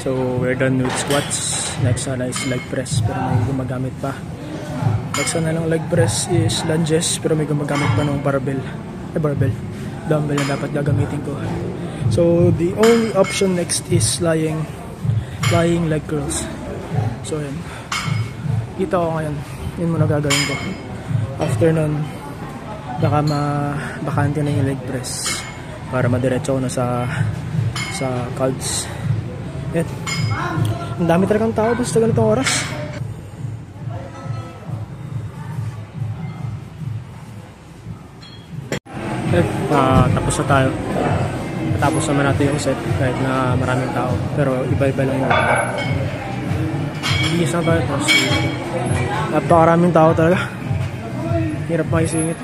So we're done with squats. Next na is leg press, pero may gumagamit pa. Next na lang leg press is lunges, pero may gumagamit pa ng barbell. Dumbbell na dapat gagamitin ko. So the only option next is lying leg curls. So yun, kita ko ngayon, yun muna gagawin ko. After nun, bakante na yung leg press para madiretso ko na sa calves. Yan, ang dami talagang tao basta ganitong oras. Tapos na tayo. Tapos naman natin yung set kahit na maraming tao, pero iba-iba lang yung order. Iis na tayo. Napakaraming tao talaga, hirap makisingit.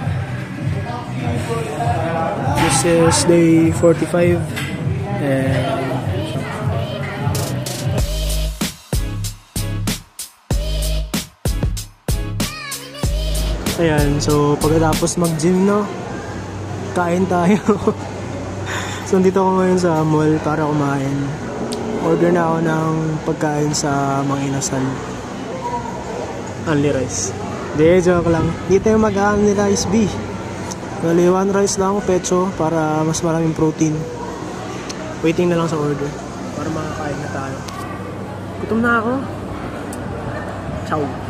This is day 45 and ayan, so pagkatapos mag-gym, no, kain tayo. So dito ako ngayon sa mall para kumain. Order na ako ng pagkain sa Mang Inasal. Only rice. Hindi, joke lang. Dito yung mag-aan ni rice B. Bali, 1 rice lang, pecho, para mas maraming protein. Waiting na lang sa order para makakain na tayo. Gutom na ako. Ciao.